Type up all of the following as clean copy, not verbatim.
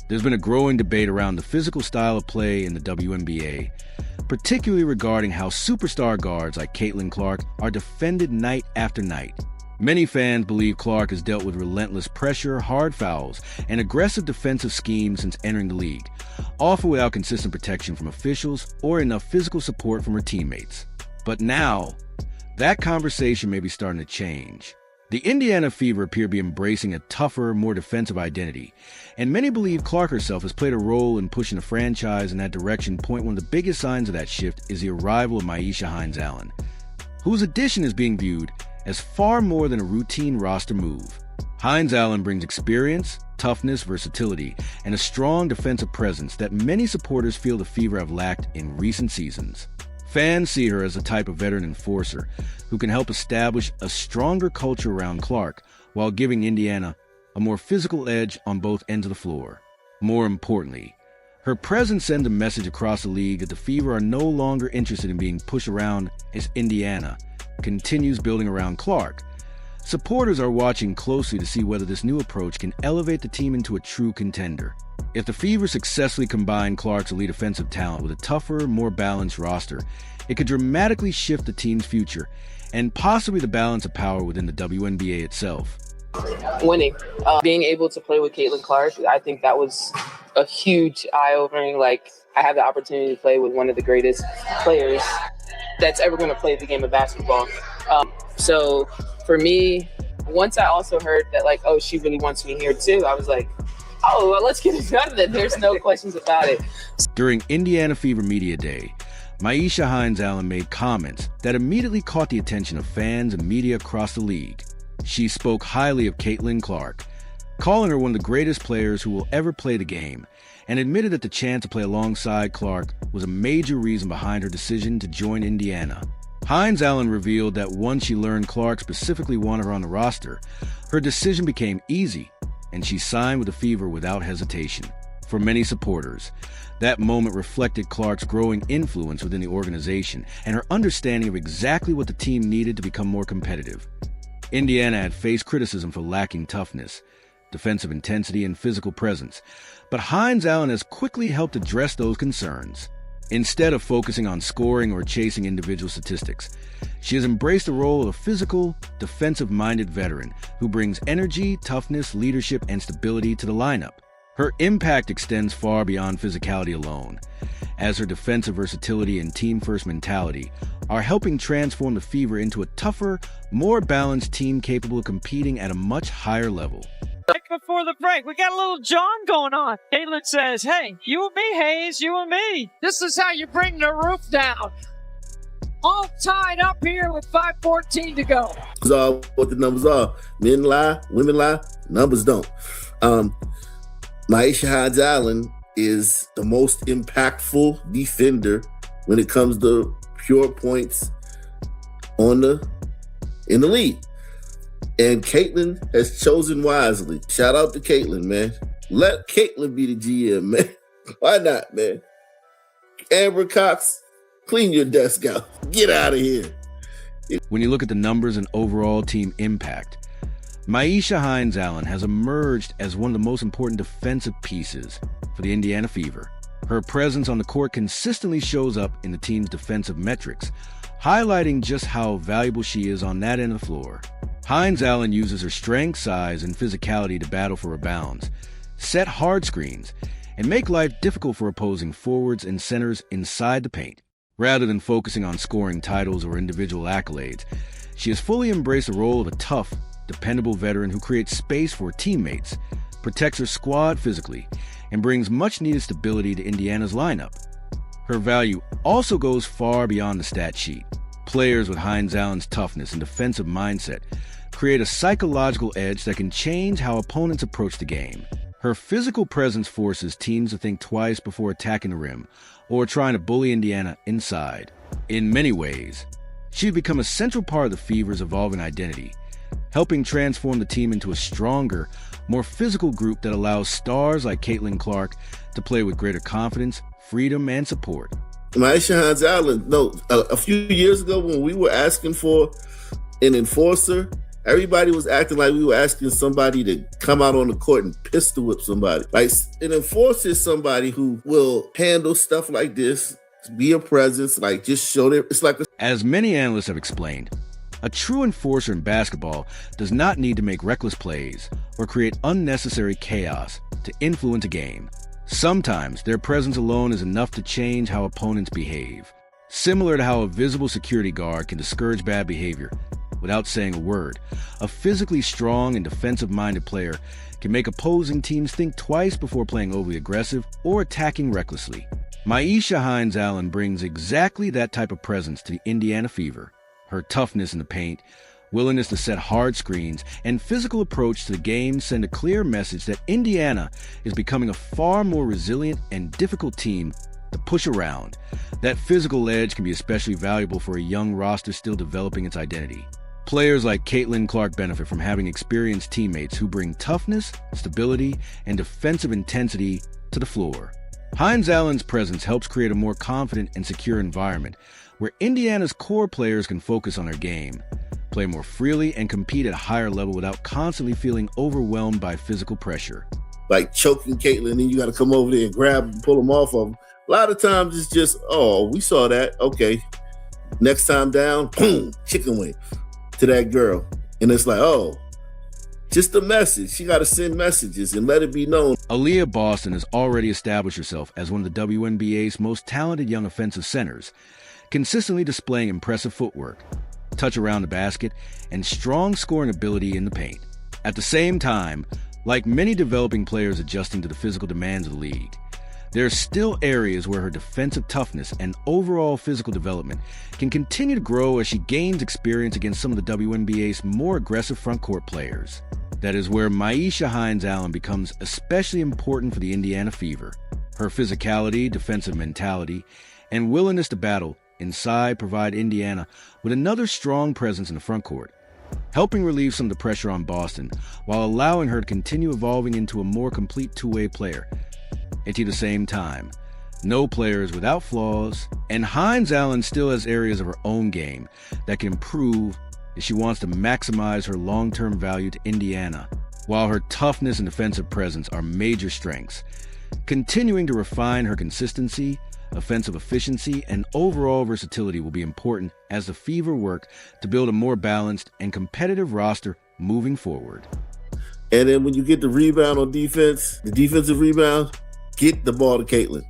There's been a growing debate around the physical style of play in the WNBA, particularly regarding how superstar guards like Caitlin Clark are defended night after night. Many fans believe Clark has dealt with relentless pressure, hard fouls, and aggressive defensive schemes since entering the league, often without consistent protection from officials or enough physical support from her teammates. But now, that conversation may be starting to change. The Indiana Fever appear to be embracing a tougher, more defensive identity, and many believe Clark herself has played a role in pushing the franchise in that direction. One of the biggest signs of that shift is the arrival of Myisha Hines-Allen, whose addition is being viewed as far more than a routine roster move. Hines-Allen brings experience, toughness, versatility, and a strong defensive presence that many supporters feel the Fever have lacked in recent seasons. Fans see her as a type of veteran enforcer who can help establish a stronger culture around Clark while giving Indiana a more physical edge on both ends of the floor. More importantly, her presence sends a message across the league that the Fever are no longer interested in being pushed around as Indiana continues building around Clark. Supporters are watching closely to see whether this new approach can elevate the team into a true contender. If the Fever successfully combine Clark's elite offensive talent with a tougher, more balanced roster, it could dramatically shift the team's future and possibly the balance of power within the WNBA itself. Winning. Being able to play with Caitlin Clark, I think that was a huge eye-opening. I had the opportunity to play with one of the greatest players that's ever going to play the game of basketball. So for me, once I also heard that, she really wants me here too, I was like, oh, well, let's get it done then. There's no questions about it. During Indiana Fever Media Day, Myisha Hines-Allen made comments that immediately caught the attention of fans and media across the league. She spoke highly of Caitlin Clark, calling her one of the greatest players who will ever play the game, and admitted that the chance to play alongside Clark was a major reason behind her decision to join Indiana. Hines-Allen revealed that once she learned Clark specifically wanted her on the roster, her decision became easy, and she signed with the Fever without hesitation. For many supporters, that moment reflected Clark's growing influence within the organization and her understanding of exactly what the team needed to become more competitive. Indiana had faced criticism for lacking toughness, defensive intensity, and physical presence, but Hines-Allen has quickly helped address those concerns. Instead of focusing on scoring or chasing individual statistics, she has embraced the role of a physical, defensive-minded veteran who brings energy, toughness, leadership, and stability to the lineup. Her impact extends far beyond physicality alone, as her defensive versatility and team-first mentality are helping transform the Fever into a tougher, more balanced team capable of competing at a much higher level. Before the break, we got a little John going on. Caitlin says, hey, you and me, Hayes, you and me. This is how you bring the roof down. All tied up here with 5:14 to go. That's all what the numbers are. Men lie, women lie, numbers don't. Myisha Hines-Allen is the most impactful defender when it comes to pure points in the league. And Caitlin has chosen wisely. Shout out to Caitlin, man. Let Caitlin be the GM, man. Why not, man? Amber Cox, clean your desk out. Get out of here. When you look at the numbers and overall team impact, Myisha Hines-Allen has emerged as one of the most important defensive pieces for the Indiana Fever. Her presence on the court consistently shows up in the team's defensive metrics, highlighting just how valuable she is on that end of the floor. Hines-Allen uses her strength, size, and physicality to battle for rebounds, set hard screens, and make life difficult for opposing forwards and centers inside the paint. Rather than focusing on scoring titles or individual accolades, she has fully embraced the role of a tough, dependable veteran who creates space for teammates, protects her squad physically, and brings much-needed stability to Indiana's lineup. Her value also goes far beyond the stat sheet. Players with Hines-Allen's toughness and defensive mindset create a psychological edge that can change how opponents approach the game. Her physical presence forces teams to think twice before attacking the rim or trying to bully Indiana inside. In many ways, she's become a central part of the Fever's evolving identity, helping transform the team into a stronger, more physical group that allows stars like Caitlin Clark to play with greater confidence, freedom, and support. Myisha Hines-Allen, a few years ago when we were asking for an enforcer, Everybody was acting like we were asking somebody to come out on the court and pistol whip somebody. Like, an enforcer is somebody who will handle stuff like this, be a presence, like just show their, it's like As many analysts have explained, a true enforcer in basketball does not need to make reckless plays or create unnecessary chaos to influence a game. Sometimes their presence alone is enough to change how opponents behave. Similar to how a visible security guard can discourage bad behavior without saying a word, a physically strong and defensive-minded player can make opposing teams think twice before playing overly aggressive or attacking recklessly. Myisha Hines-Allen brings exactly that type of presence to the Indiana Fever. Her toughness in the paint, willingness to set hard screens, and physical approach to the game send a clear message that Indiana is becoming a far more resilient and difficult team to push around. That physical edge can be especially valuable for a young roster still developing its identity. Players like Caitlin Clark benefit from having experienced teammates who bring toughness, stability, and defensive intensity to the floor. Hines-Allen's presence helps create a more confident and secure environment where Indiana's core players can focus on their game, play more freely, and compete at a higher level without constantly feeling overwhelmed by physical pressure. Like choking Caitlin, and you got to come over there and grab and pull them off of them. A lot of times it's just, oh, we saw that. Okay. Next time down, boom, chicken wing to that girl. And it's like, oh, just a message. She got to send messages and let it be known. Aliyah Boston has already established herself as one of the WNBA's most talented young offensive centers, consistently displaying impressive footwork, touch around the basket, and strong scoring ability in the paint. At the same time, like many developing players adjusting to the physical demands of the league, there are still areas where her defensive toughness and overall physical development can continue to grow as she gains experience against some of the WNBA's more aggressive frontcourt players. That is where Myisha Hines-Allen becomes especially important for the Indiana Fever. Her physicality, defensive mentality, and willingness to battle inside provide Indiana with another strong presence in the frontcourt, helping relieve some of the pressure on Boston while allowing her to continue evolving into a more complete two-way player. At the same time, no player is without flaws, and Hines-Allen still has areas of her own game that can improve if she wants to maximize her long-term value to Indiana. While her toughness and defensive presence are major strengths, continuing to refine her consistency, offensive efficiency, and overall versatility will be important as the Fever work to build a more balanced and competitive roster moving forward. And then when you get the rebound on defense, the defensive rebound, get the ball to Caitlin.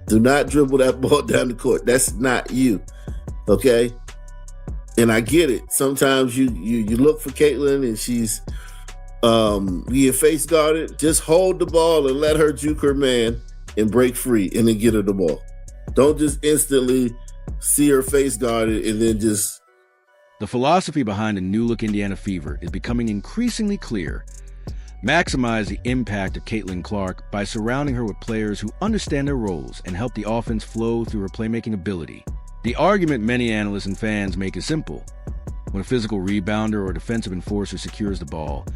Do not dribble that ball down the court. That's not you, okay? And I get it. Sometimes you look for Caitlin and she's being face guarded. Just hold the ball and let her juke her man and break free and then get her the ball. Don't just instantly see her face guarded and then just... The philosophy behind the new-look Indiana Fever is becoming increasingly clear. Maximize the impact of Caitlin Clark by surrounding her with players who understand their roles and help the offense flow through her playmaking ability. The argument many analysts and fans make is simple. When a physical rebounder or defensive enforcer secures the ball,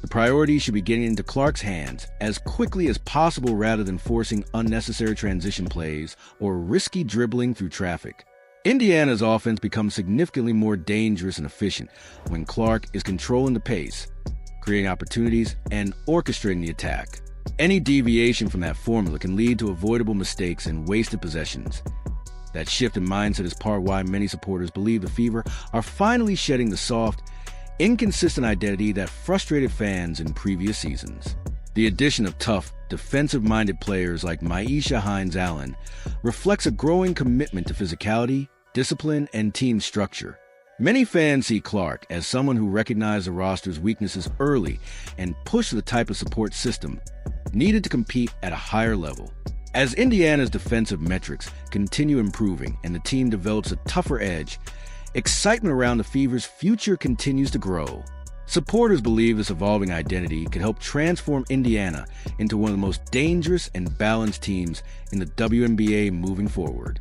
the priority should be getting into Clark's hands as quickly as possible rather than forcing unnecessary transition plays or risky dribbling through traffic. Indiana's offense becomes significantly more dangerous and efficient when Clark is controlling the pace, creating opportunities, and orchestrating the attack. Any deviation from that formula can lead to avoidable mistakes and wasted possessions. That shift in mindset is part of why many supporters believe the Fever are finally shedding the soft, inconsistent identity that frustrated fans in previous seasons. The addition of tough, defensive-minded players like Myisha Hines-Allen reflects a growing commitment to physicality, discipline, and team structure. Many fans see Clark as someone who recognized the roster's weaknesses early and pushed the type of support system needed to compete at a higher level. As Indiana's defensive metrics continue improving and the team develops a tougher edge, excitement around the Fever's future continues to grow. Supporters believe this evolving identity could help transform Indiana into one of the most dangerous and balanced teams in the WNBA moving forward.